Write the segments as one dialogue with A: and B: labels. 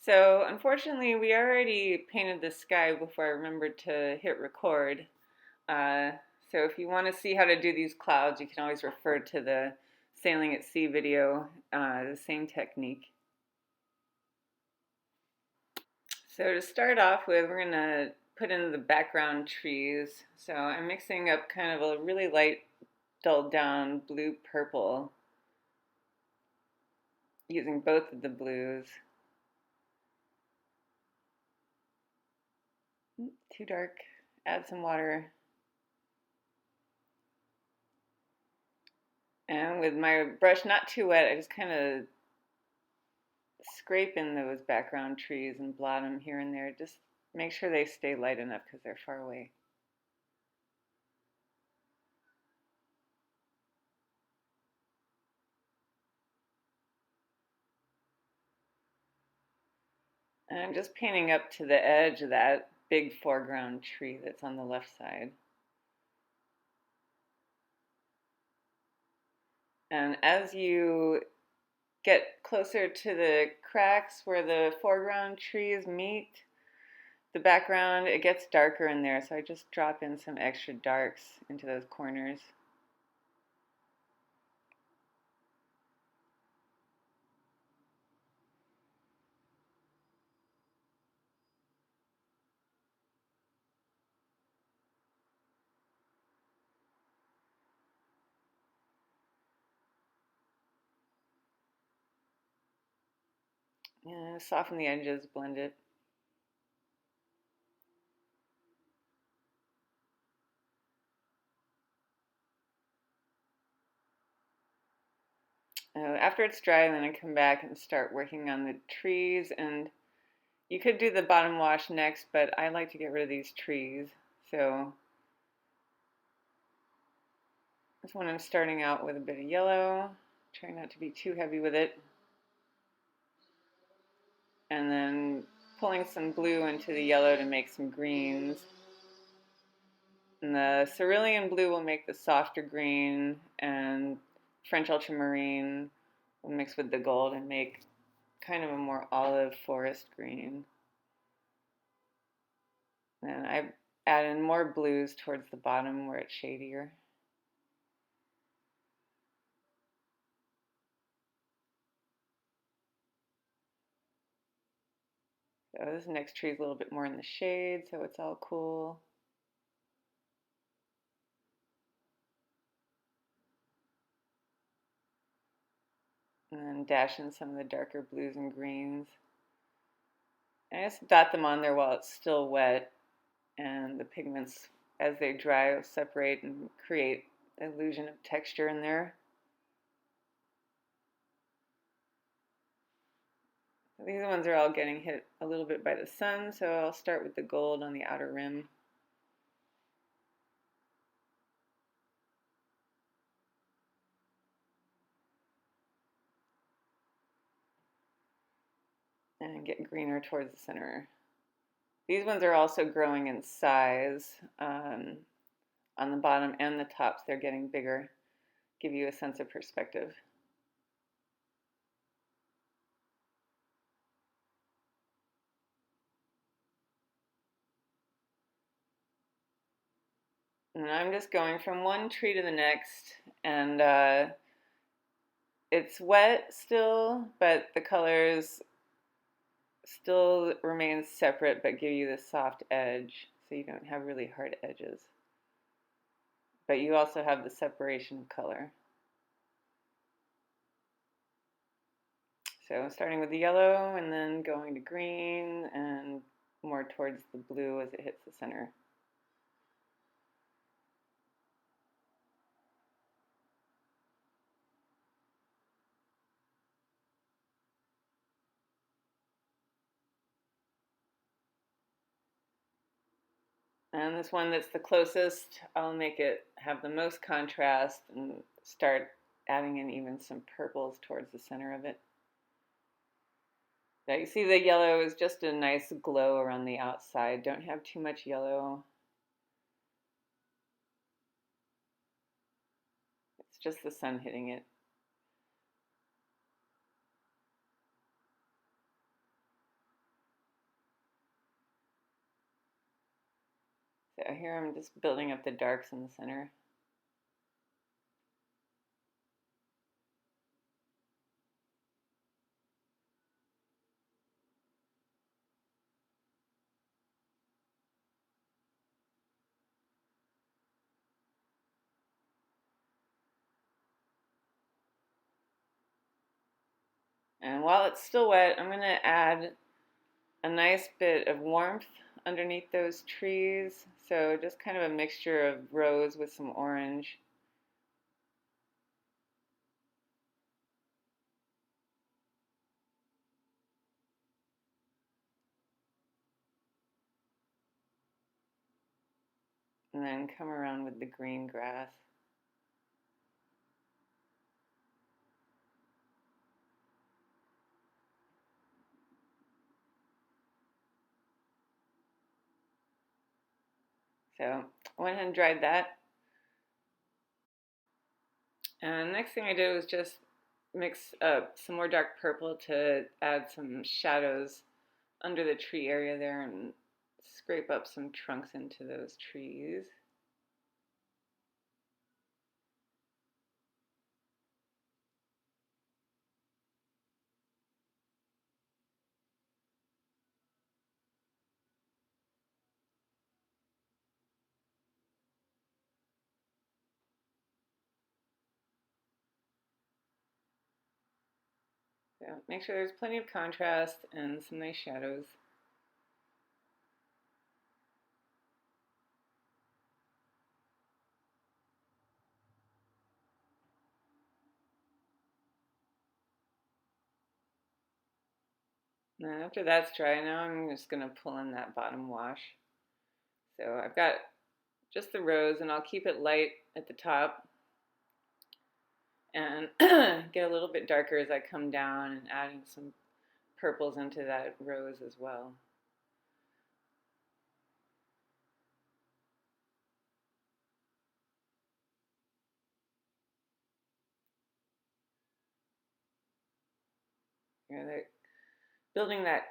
A: So unfortunately, we already painted the sky before I remembered to hit record. Uh, so if you want to see how to do these clouds, you can always refer to the Sailing at Sea video, the same technique. So to start off with, we're going to put in the background trees. So I'm mixing up kind of a really light, dulled down blue-purple using both of the blues. Too dark. Add some water. And with my brush not too wet, I just kind of scrape in those background trees and blot them here and there. Just make sure they stay light enough because they're far away. And I'm just painting up to the edge of that big foreground tree that's on the left side. And as you get closer to the cracks where the foreground trees meet the background, it gets darker in there, so I just drop in some extra darks into those corners. Yeah, soften the edges, blend it. After it's dry, then I come back and start working on the trees. And you could do the bottom wash next, but I like to get rid of these trees. So this one I'm starting out with a bit of yellow, trying not to be too heavy with it. And then pulling some blue into the yellow to make some greens. And the cerulean blue will make the softer green, and French ultramarine will mix with the gold and make kind of a more olive forest green. And I add in more blues towards the bottom where it's shadier. So this next tree is a little bit more in the shade, so it's all cool. And then dash in some of the darker blues and greens. And I just dot them on there while it's still wet, and the pigments, as they dry, will separate and create an illusion of texture in there. These ones are all getting hit a little bit by the sun, so I'll start with the gold on the outer rim. And get greener towards the center. These ones are also growing in size. On the bottom and the tops, they're getting bigger. Give you a sense of perspective. And I'm just going from one tree to the next, and it's wet still, but the colors still remain separate but give you this soft edge, so you don't have really hard edges. But you also have the separation of color. So starting with the yellow and then going to green and more towards the blue as it hits the center. And this one that's the closest, I'll make it have the most contrast and start adding in even some purples towards the center of it. Now you see the yellow is just a nice glow around the outside. Don't have too much yellow. It's just the sun hitting it. So here I'm just building up the darks in the center. And while it's still wet, I'm going to add a nice bit of warmth underneath those trees. So just kind of a mixture of rose with some orange. And then come around with the green grass. So I went ahead and dried that. And the next thing I did was just mix up some more dark purple to add some shadows under the tree area there and scrape up some trunks into those trees. So make sure there's plenty of contrast and some nice shadows. And then after that's dry, now I'm just going to pull in that bottom wash. So I've got just the rose, and I'll keep it light at the top and get a little bit darker as I come down and adding some purples into that rose as well. You know, building that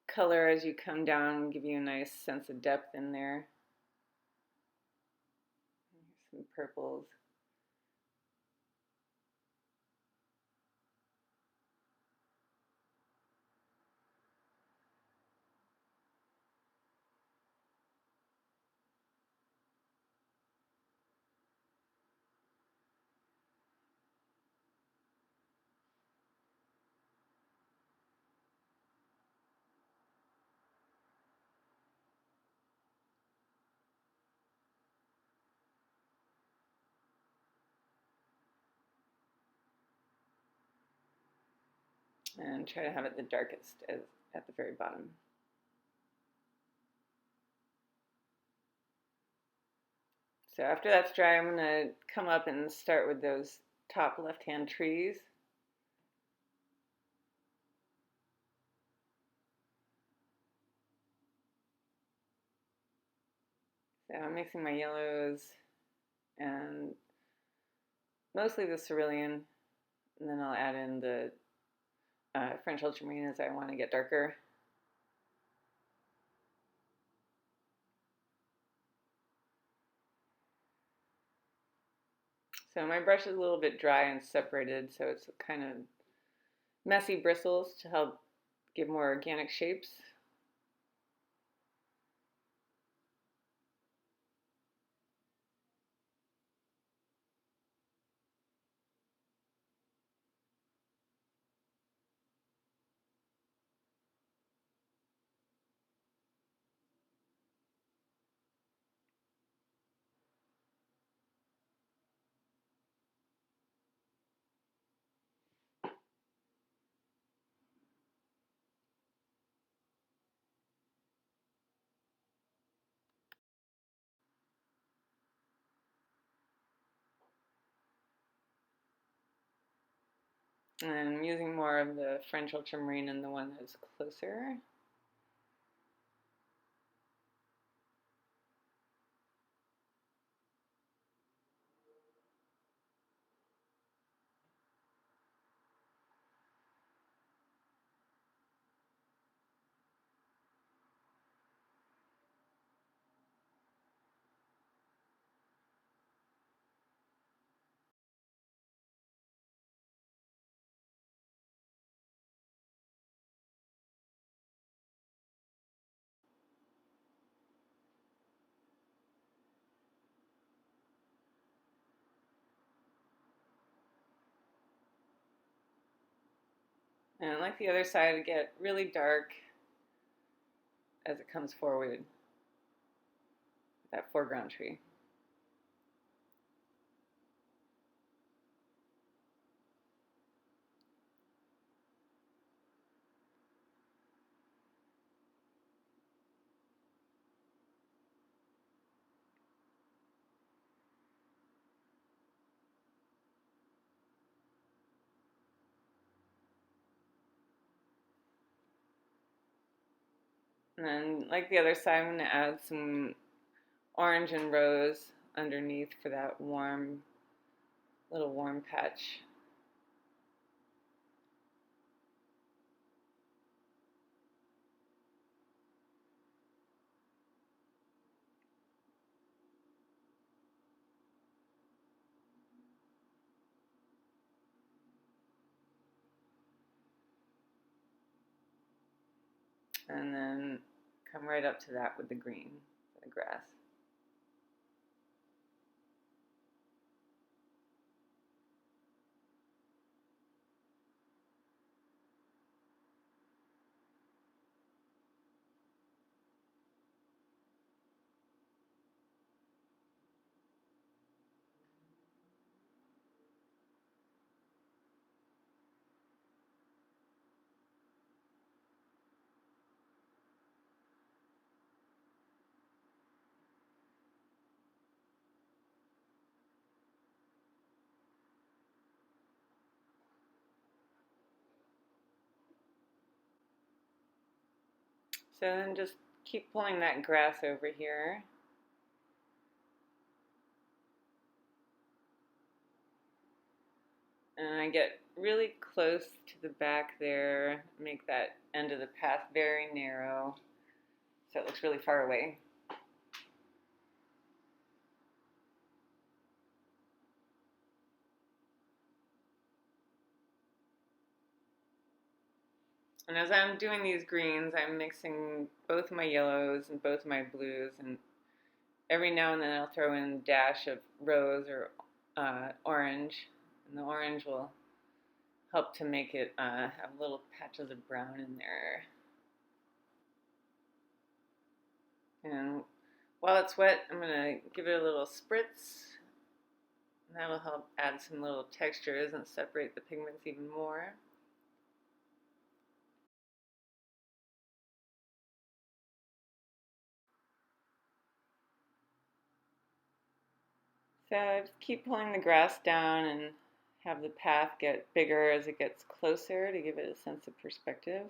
A: color as you come down, give you a nice sense of depth in there. Some purples. And try to have it the darkest at the very bottom. So after that's dry, I'm going to come up and start with those top left-hand trees. So I'm mixing my yellows and mostly the cerulean, and then I'll add in the French ultramarine as I want to get darker. So my brush is a little bit dry and separated, so it's kind of messy bristles to help give more organic shapes. And I'm using more of the French ultramarine in the one that's closer. And like the other side, it get really dark as it comes forward with that foreground tree. And then like the other side, I'm going to add some orange and rose underneath for that warm, little warm patch. And then come right up to that with the green, the grass. So then just keep pulling that grass over here. And I get really close to the back there, make that end of the path very narrow so it looks really far away. And as I'm doing these greens, I'm mixing both my yellows and both my blues, and every now and then I'll throw in a dash of rose or orange, and the orange will help to make it have little patches of brown in there. And while it's wet, I'm going to give it a little spritz, and that'll help add some little textures and separate the pigments even more. So just keep pulling the grass down and have the path get bigger as it gets closer to give it a sense of perspective.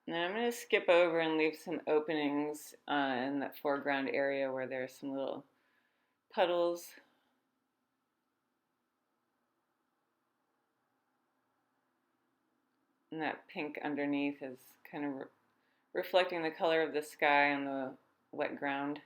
A: And then I'm going to skip over and leave some openings in that foreground area where there's some little puddles. And that pink underneath is kind of reflecting the color of the sky on the wet ground.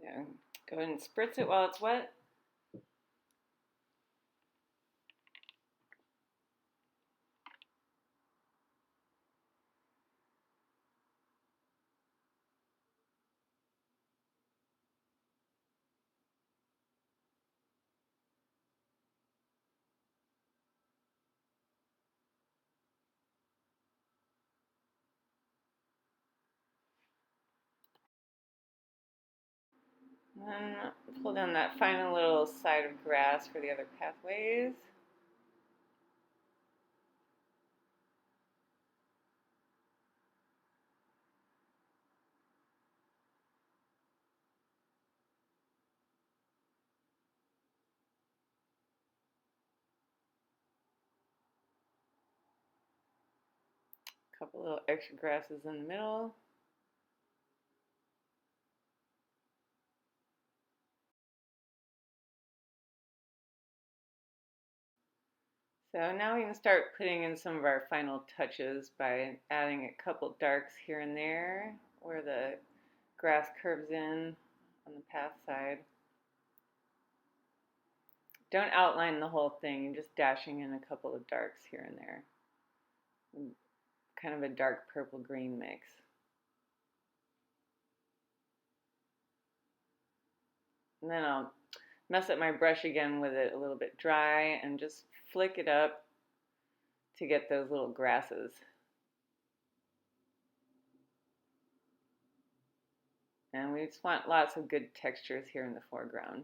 A: Yeah, go ahead and spritz it while it's wet. And then pull down that final little side of grass for the other pathways. A couple little extra grasses in the middle. So now we can start putting in some of our final touches by adding a couple darks here and there where the grass curves in on the path side. Don't outline the whole thing, just dashing in a couple of darks here and there. Kind of a dark purple green mix. And then I'll mess up my brush again with it a little bit dry and just flick it up to get those little grasses. And we just want lots of good textures here in the foreground.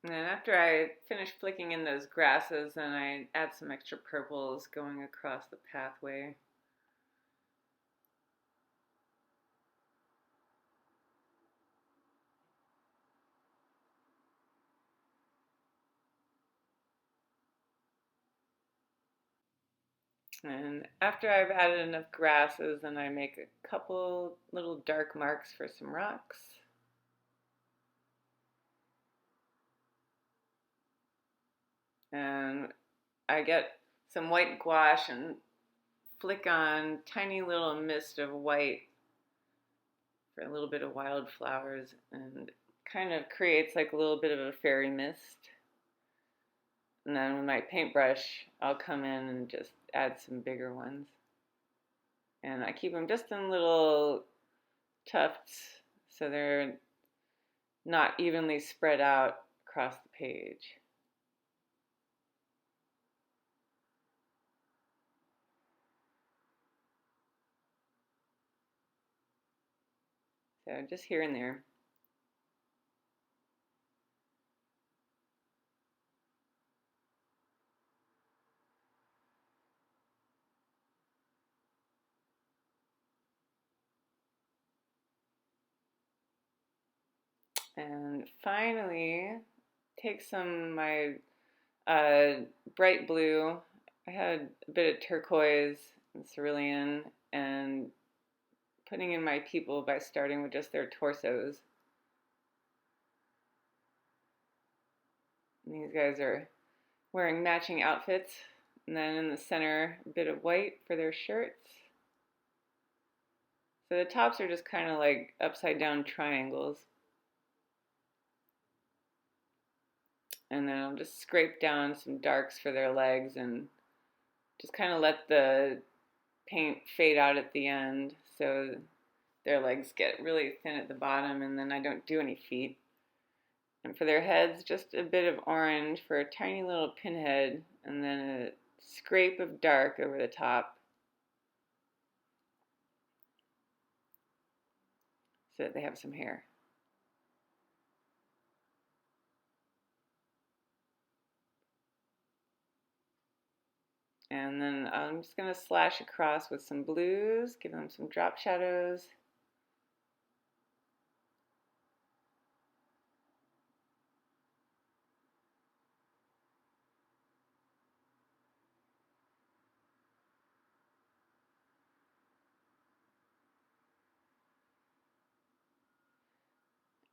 A: And then after I finish flicking in those grasses, then I add some extra purples going across the pathway. And after I've added enough grasses, then I make a couple little dark marks for some rocks. And I get some white gouache and flick on tiny little mist of white for a little bit of wildflowers, and kind of creates like a little bit of a fairy mist. And then with my paintbrush, I'll come in and just add some bigger ones. And I keep them just in little tufts so they're not evenly spread out across the page. So just here and there. And finally, take some of my bright blue. I had a bit of turquoise and cerulean, and putting in my people by starting with just their torsos. And these guys are wearing matching outfits. And then in the center, a bit of white for their shirts. So the tops are just kind of like upside down triangles. And then I'll just scrape down some darks for their legs and just kind of let the paint fade out at the end so their legs get really thin at the bottom, and then I don't do any feet. And for their heads, just a bit of orange for a tiny little pinhead, and then a scrape of dark over the top so that they have some hair. And then I'm just going to slash across with some blues, give them some drop shadows.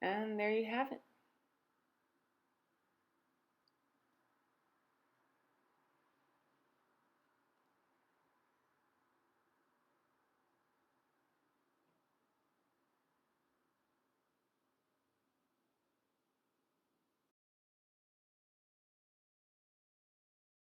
A: And there you have it.